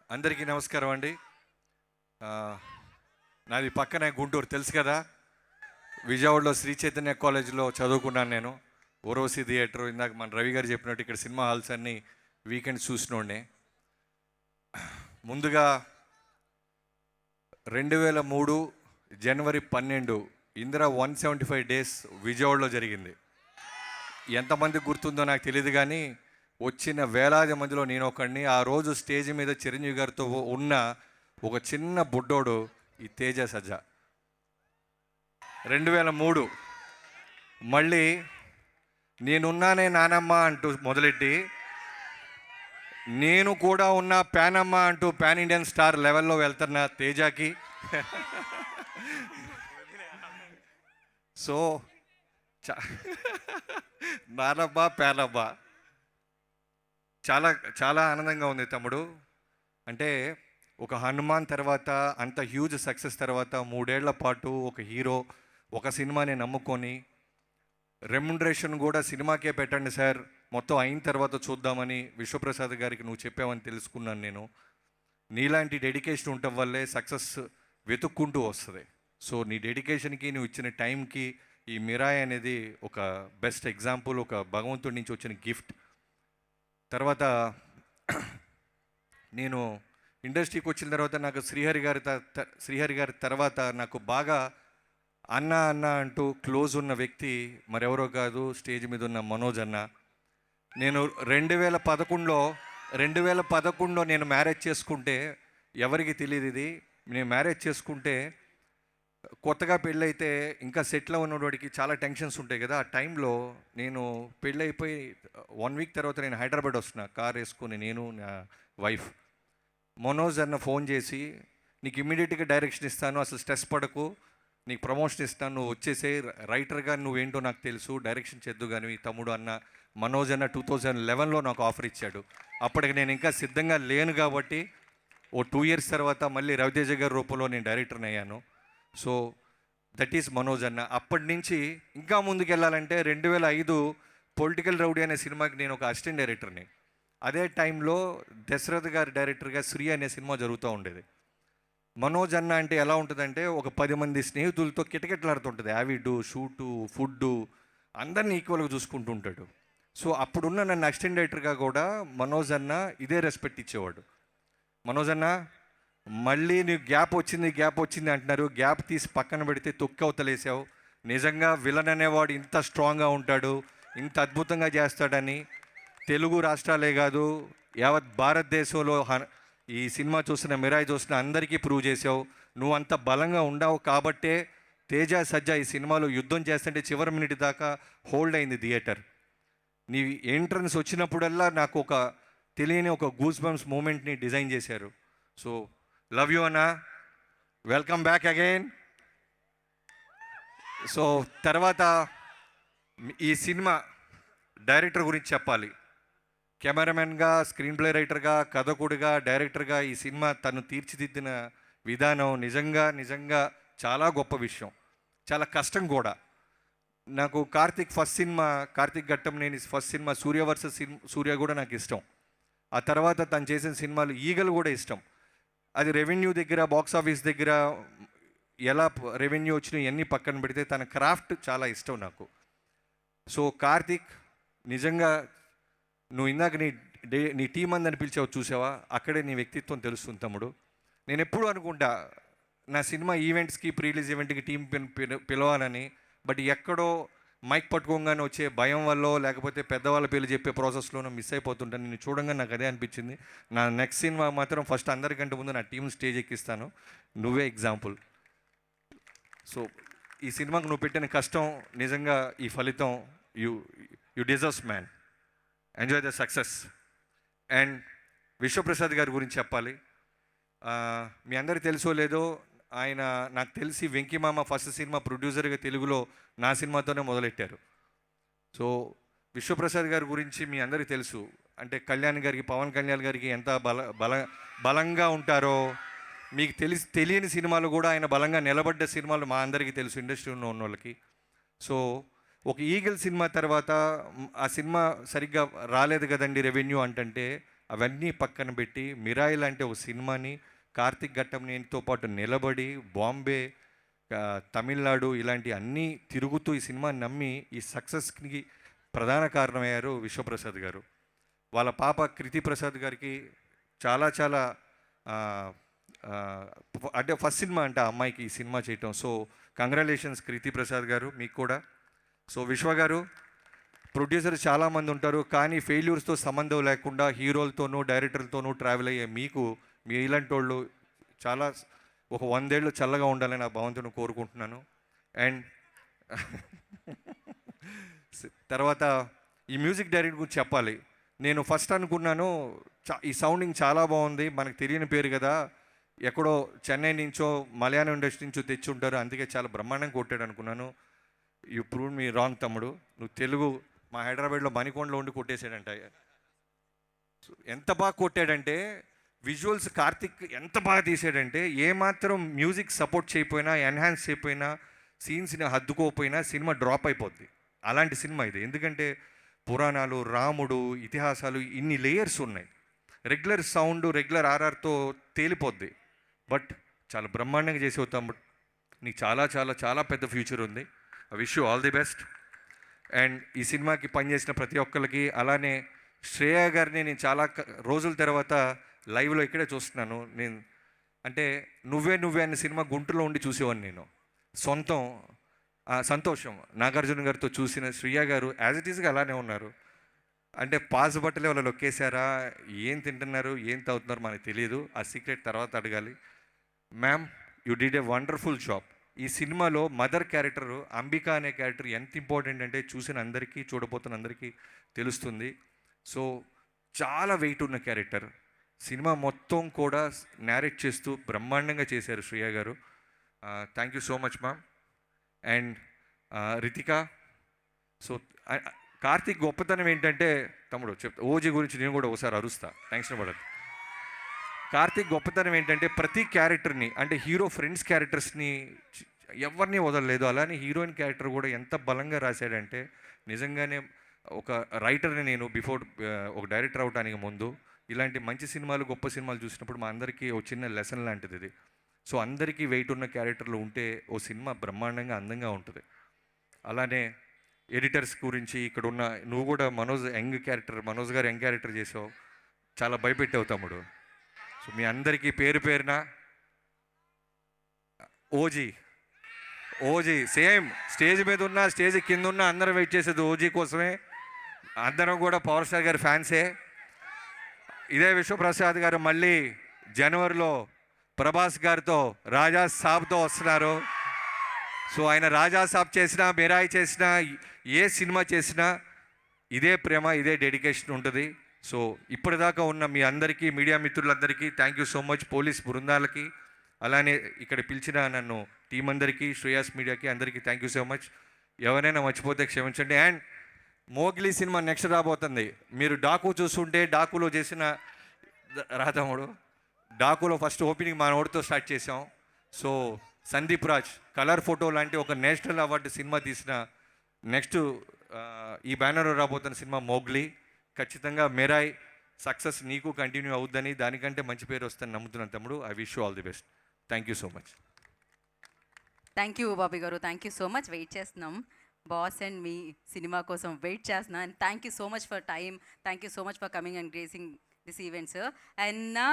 అందరికీ నమస్కారం అండి. ఆ, నాది పక్కనే గుంటూరు తెలుసు కదా. విజయవాడలో శ్రీ చైతన్య కాలేజీలో చదువుకున్నాను నేను. ఓరోసి థియేటర్, ఇందాక మన రవి గారు చెప్పినట్టు ఇక్కడ సినిమా హాల్స్ అన్నీ వీకెండ్స్ చూసినోడ్నే. ముందుగా 2003 జనవరి 12 ఇందిరా 175 డేస్ విజయవాడలో జరిగింది. ఎంతమంది గుర్తుందో నాకు తెలియదు కానీ వచ్చిన వేలాది మందిలో నేను ఒకడిని. ఆ రోజు స్టేజ్ మీద చిరంజీవి గారితో ఉన్న ఒక చిన్న బుడ్డోడు ఈ తేజ సజ్జా. 2003 మళ్ళీ నేనున్నానే నానమ్మ అంటూ మొదలెట్టి నేను కూడా ఉన్న ప్యానమ్మ అంటూ పాన్ ఇండియన్ స్టార్ లెవెల్లో వెళ్తున్న తేజాకి సో నానమ్మ ప్యానమ్మ చాలా చాలా ఆనందంగా ఉంది తమ్ముడు. అంటే ఒక హనుమాన్ తర్వాత అంత హ్యూజ్ సక్సెస్ తర్వాత 3 ఏళ్ల పాటు ఒక హీరో ఒక సినిమాని నమ్ముకొని రెమ్యునరేషన్ కూడా సినిమాకే పెట్టండి సార్, మొత్తం అయిన తర్వాత చూద్దామని విశ్వప్రసాద్ గారికి నువ్వు చెప్పావని తెలుసుకున్నాను నేను. నీలాంటి డెడికేషన్ ఉండటం వల్లే సక్సెస్ వెతుక్కుంటూ వస్తుంది. సో నీ డెడికేషన్కి నువ్వు ఇచ్చిన టైంకి ఈ మిరాయ్ అనేది ఒక బెస్ట్ ఎగ్జాంపుల్, ఒక భగవంతుడి నుంచి వచ్చిన గిఫ్ట్. తర్వాత నేను ఇండస్ట్రీకి వచ్చిన తర్వాత నాకు శ్రీహరి గారి తర్వాత నాకు బాగా అన్న అన్న అంటూ క్లోజ్ ఉన్న వ్యక్తి మరెవరో కాదు, స్టేజ్ మీద ఉన్న మనోజ్ అన్న. నేను 2011లో నేను మ్యారేజ్ చేసుకుంటే, ఎవరికి తెలియదు ఇది, నేను మ్యారేజ్ చేసుకుంటే కొత్తగా పెళ్ళైతే ఇంకా సెటిల్ ఉన్నవాడికి చాలా టెన్షన్స్ ఉంటాయి కదా. ఆ టైంలో నేను పెళ్ళైపోయి 1 వీక్ తర్వాత నేను హైదరాబాద్ వస్తున్నా కార్ వేసుకొని, నేను నా వైఫ్. మనోజ్ అన్న ఫోన్ చేసి నీకు ఇమ్మీడియట్గా డైరెక్షన్ ఇస్తాను, అసలు స్ట్రెస్ పడకు, నీకు ప్రమోషన్ ఇస్తాను, నువ్వు వచ్చేసే, రైటర్గా నువ్వేంటో నాకు తెలుసు, డైరెక్షన్ చేద్దు కానీ తమ్ముడు అన్న మనోజ్ అన్న 2011లో నాకు ఆఫర్ ఇచ్చాడు. అప్పటికి నేను ఇంకా సిద్ధంగా లేను కాబట్టి ఓ 2 ఇయర్స్ తర్వాత మళ్ళీ రవితేజ గారి రూపంలో నేను డైరెక్టర్ని అయ్యాను. సో దట్ ఈస్ మనోజ్ అన్న. అప్పటి నుంచి ఇంకా ముందుకు వెళ్ళాలంటే 2005 పొలిటికల్ రౌడీ అనే సినిమాకి నేను ఒక అసిస్టెంట్ డైరెక్టర్ని. అదే టైంలో దశరథ్ గారి డైరెక్టర్గా శ్రీ అనే సినిమా జరుగుతూ ఉండేది. మనోజ్ అన్న అంటే ఎలా ఉంటుందంటే ఒక 10 మంది స్నేహితులతో కిటకిటలాడుతుంటుంది. యావిడ్, షూటు, ఫుడ్డు, అందరినీ ఈక్వల్గా చూసుకుంటూ ఉంటాడు. సో అప్పుడున్న నన్ను అసిస్టెంట్ డైరెక్టర్గా కూడా మనోజ్ అన్న ఇదే రెస్పెక్ట్ ఇచ్చేవాడు. మనోజ్ అన్న మళ్ళీ నీకు గ్యాప్ వచ్చింది అంటున్నారు, గ్యాప్ తీసి పక్కన పెడితే తొక్కి అవతలేసావు. నిజంగా విలన్ అనేవాడు ఇంత స్ట్రాంగ్గా ఉంటాడు, ఇంత అద్భుతంగా చేస్తాడని తెలుగు రాష్ట్రాలే కాదు యావత్ భారతదేశంలో ఈ సినిమా చూసిన, మిరాయ్ చూసిన అందరికీ ప్రూవ్ చేసావు. నువ్వు అంత బలంగా ఉండవు కాబట్టే తేజ సజ్జా ఈ సినిమాలో యుద్ధం చేస్తుంటే చివరి మినిట్ దాకా హోల్డ్ అయింది థియేటర్. నీ ఎంట్రన్స్ వచ్చినప్పుడల్లా నాకు ఒక తెలియని ఒక గూస్ బంప్స్ మూమెంట్ని డిజైన్ చేశారు. సో లవ్ యూ అన్న, వెల్కమ్ బ్యాక్ అగైన్. సో తర్వాత ఈ సినిమా డైరెక్టర్ గురించి చెప్పాలి. కెమెరామెన్గా, స్క్రీన్ ప్లే రైటర్గా, కథకుడిగా, డైరెక్టర్గా ఈ సినిమా తను తీర్చిదిద్దిన విధానం నిజంగా చాలా గొప్ప విషయం, చాలా కష్టం కూడా. నాకు కార్తీక్ ఘట్టంనేని ఫస్ట్ సినిమా సూర్య వర్సెస్ సూర్య కూడా నాకు ఇష్టం. ఆ తర్వాత తను చేసిన సినిమాలు ఈగలు కూడా ఇష్టం. అది రెవెన్యూ దగ్గర, బాక్స్ ఆఫీస్ దగ్గర ఎలా రెవెన్యూ వచ్చినా ఇవన్నీ పక్కన పెడితే తన క్రాఫ్ట్ చాలా ఇష్టం నాకు. సో కార్తీక్, నిజంగా నువ్వు ఇందాక నీ టీం అందరిని పిలిచావు చూసావా, అక్కడే నీ వ్యక్తిత్వం తెలుస్తుంది తమ్ముడు. నేను ఎప్పుడు అనుకుంటా నా సినిమా ఈవెంట్స్కి, ప్రీ రిలీజ్ ఈవెంట్కి టీం పిలవాలని, బట్ ఎక్కడో మైక్ పట్టుకోగానే వచ్చే భయం వల్ల, లేకపోతే పెద్దవాళ్ళ పేర్లు చెప్పే ప్రాసెస్లోనూ మిస్ అయిపోతుంటాను. నేను చూడంగా నాకు అదే అనిపించింది. నా నెక్స్ట్ సినిమా మాత్రం ఫస్ట్ అందరికంటే ముందు నా టీం స్టేజ్ ఎక్కిస్తాను, నువ్వే ఎగ్జాంపుల్. సో ఈ సినిమాకు నువ్వు పెట్టిన కష్టం, నిజంగా ఈ ఫలితం you deserves man. Enjoy the success. And Vishwaprasad గారి గురించి చెప్పాలి. మీ అందరికీ తెలుసో లేదో, ఆయన నాకు తెలిసి వెంకీమామ ఫస్ట్ సినిమా ప్రొడ్యూసర్గా తెలుగులో నా సినిమాతోనే మొదలెట్టారు. సో విశ్వప్రసాద్ గారి గురించి మీ అందరికీ తెలుసు. అంటే పవన్ కళ్యాణ్ గారికి ఎంత బలంగా ఉంటారో మీకు తెలియని సినిమాలు కూడా ఆయన బలంగా నిలబడ్డ సినిమాలు మా అందరికీ తెలుసు, ఇండస్ట్రీలో ఉన్న వాళ్ళకి. సో ఒక ఈగల్ సినిమా తర్వాత ఆ సినిమా సరిగ్గా రాలేదు కదండి రెవెన్యూ అంటే అవన్నీ పక్కన పెట్టి మిరాయి లాంటి ఒక సినిమాని కార్తిక్ ఘట్టంనేనితో పాటు నిలబడి బాంబే, తమిళనాడు ఇలాంటి అన్నీ తిరుగుతూ ఈ సినిమాని నమ్మి ఈ సక్సెస్కి ప్రధాన కారణమయ్యారు విశ్వప్రసాద్ గారు. వాళ్ళ పాప కృతి ప్రసాద్ గారికి చాలా చాలా అంటే ఫస్ట్ సినిమా అంటే ఆ అమ్మాయికి ఈ సినిమా చేయటం. సో కంగ్రాచులేషన్స్ కృతి ప్రసాద్ గారు మీకు కూడా. సో విశ్వ గారు, ప్రొడ్యూసర్స్ చాలామంది ఉంటారు, కానీ ఫెయిల్యూర్స్తో సంబంధం లేకుండా హీరోలతోనూ డైరెక్టర్లతోనూ ట్రావెల్ అయ్యే మీకు మీ ఇలాంటి వాళ్ళు చాలా ఒక 100 ఏళ్ళు చల్లగా ఉండాలని ఆ భగవంతుని కోరుకుంటున్నాను. అండ్ తర్వాత ఈ మ్యూజిక్ డైరెక్టర్ గురించి చెప్పాలి. నేను ఫస్ట్ అనుకున్నాను ఈ సౌండింగ్ చాలా బాగుంది, మనకు తెలియని పేరు కదా, ఎక్కడో చెన్నై నుంచో మలయాళం ఇండస్ట్రీ నుంచో తెచ్చి ఉంటారు, అందుకే చాలా బ్రహ్మాండంగా కొట్టాడు అనుకున్నాను. యూ ప్రూవ్ మీ రాంగ్ తమ్ముడు. నువ్వు తెలుగు మా హైదరాబాద్లో మణికొండలో ఉండి కొట్టేశాడంట. ఎంత బాగా కొట్టాడంటే విజువల్స్ కార్తిక్ ఎంత బాగా తీసాడంటే, ఏమాత్రం మ్యూజిక్ సపోర్ట్ చేయకపోయినా ఎన్హాన్స్ చేయకపోయినా సీన్స్ని హద్దుకోకపోయినా సినిమా డ్రాప్ అయిపోద్ది. అలాంటి సినిమా ఇది. ఎందుకంటే పురాణాలు, రాముడు, ఇతిహాసాలు, ఇన్ని లేయర్స్ ఉన్నాయి. రెగ్యులర్ సౌండ్, రెగ్యులర్ ఆర్ఆర్తో తేలిపోద్ది. బట్ చాలా బ్రహ్మాండంగా చేసి అవుతాం. నీకు చాలా చాలా చాలా పెద్ద ఫ్యూచర్ ఉంది. I wish you all the best. And ఈ సినిమాకి పనిచేసిన ప్రతి ఒక్కరికి, అలానే శ్రేయ గారిని నేను చాలా రోజుల తర్వాత లైవ్లో ఇక్కడే చూస్తున్నాను. నేను అంటే నువ్వే నువ్వే అనే సినిమా గుంటూరులో ఉండి చూసేవాడిని నేను. సొంతం సంతోషం నాగార్జున గారితో చూసిన శ్రేయ గారు యాజ్ ఇట్ ఈస్గా అలానే ఉన్నారు. అంటే పాస్ బట్టలే వాళ్ళు నొక్కేశారా, ఏం తింటున్నారు, ఏం తాగుతున్నారు మనకు తెలియదు. ఆ సీక్రెట్ తర్వాత అడగాలి. Ma'am, you did a wonderful job. ఈ సినిమాలో మదర్ క్యారెక్టర్ అంబిక అనే క్యారెక్టర్ ఎంత ఇంపార్టెంట్ అంటే చూసిన అందరికీ, చూడబోతున్న అందరికీ తెలుస్తుంది. సో చాలా వెయిట్ ఉన్న క్యారెక్టర్. సినిమా మొత్తం కూడా నేరేట్ చేస్తూ బ్రహ్మాండంగా చేశారు శ్రేయ గారు. Thank you so much ma'am. And Ritika. So Karthik గొప్పతనం ఏంటంటే, తమ్ముడు చెప్తా, ఓజీ గురించి నేను కూడా ఒకసారి అరుస్తా, టెన్షన్ పడదు. కార్తీక్ గొప్పతనం ఏంటంటే ప్రతి క్యారెక్టర్ని, అంటే హీరో ఫ్రెండ్స్ క్యారెక్టర్స్ని ఎవరిని వదలలేదు. అలానే హీరోయిన్ క్యారెక్టర్ కూడా ఎంత బలంగా రాశాడంటే, నిజంగానే ఒక రైటర్ని నేను బిఫోర్ ఒక డైరెక్టర్ అవడానికి ముందు ఇలాంటి మంచి సినిమాలు, గొప్ప సినిమాలు చూసినప్పుడు మా అందరికీ ఒక చిన్న లెసన్ లాంటిది ఇది. సో అందరికీ వెయిట్ ఉన్న క్యారెక్టర్లు ఉంటే ఓ సినిమా బ్రహ్మాండంగా అందంగా ఉంటుంది. అలానే ఎడిటర్స్ గురించి ఇక్కడ ఉన్న, నువ్వు కూడా మనోజ్ గారు యంగ్ క్యారెక్టర్ చేసావు, చాలా భయపెట్టావు తమ్ముడు. సో మీ అందరికీ పేరు పేరున ఓజీ సేమ్ స్టేజ్ మీద ఉన్న, స్టేజ్ కింద ఉన్న అందరం వెయిట్ చేసేది ఓజీ కోసమే. అందరం కూడా పవర్ స్టార్ గారి ఫ్యాన్సే. ఇదే విశ్వప్రసాద్ గారు మళ్ళీ జనవరిలో ప్రభాస్ గారితో రాజా సాబ్తో వస్తున్నారు. సో ఆయన రాజా సాబ్ చేసినా, మిరాయి చేసినా, ఏ సినిమా చేసినా ఇదే ప్రేమ, ఇదే డెడికేషన్ ఉంటుంది. సో ఇప్పటిదాకా ఉన్న మీ అందరికీ, మీడియా మిత్రులందరికీ thank you so much. Police బృందాలకి, అలానే ఇక్కడ పిలిచిన నన్ను టీం అందరికీ, శ్రేయాస్ మీడియాకి అందరికీ థ్యాంక్ యూ సో మచ్. ఎవరైనా మర్చిపోతే క్షమించండి. అండ్ మోగ్లీ సినిమా నెక్స్ట్ రాబోతుంది. మీరు డాకు చూస్తుంటే, డాకులో చేసిన రాతముడు, డాకులో ఫస్ట్ ఓపెనింగ్ మన ఓడితో స్టార్ట్ చేసాం. So Sandeep Raj colour photo లాంటి ఒక నేషనల్ అవార్డు సినిమా తీసిన నెక్స్ట్ ఈ బ్యానర్ రాబోతున్న సినిమా మోగ్లీ. ఖచ్చితంగా మెరాయ్ సక్సెస్ నీకు కంటిన్యూ అవుద్దని, దానికంటే మంచి పేరు వస్తుందని నమ్ముతున్నాను తమ్ముడు. I wish you all the best. Thank you so much. Thank you Bobby గారు, thank you so much. Wait చేస్తున్నాం బాస్ అండ్ మీ సినిమా కోసం వెయిట్ చేస్తున్నాం. And thank you so much for time. Thank you so much for coming and gracing this event sir. And నా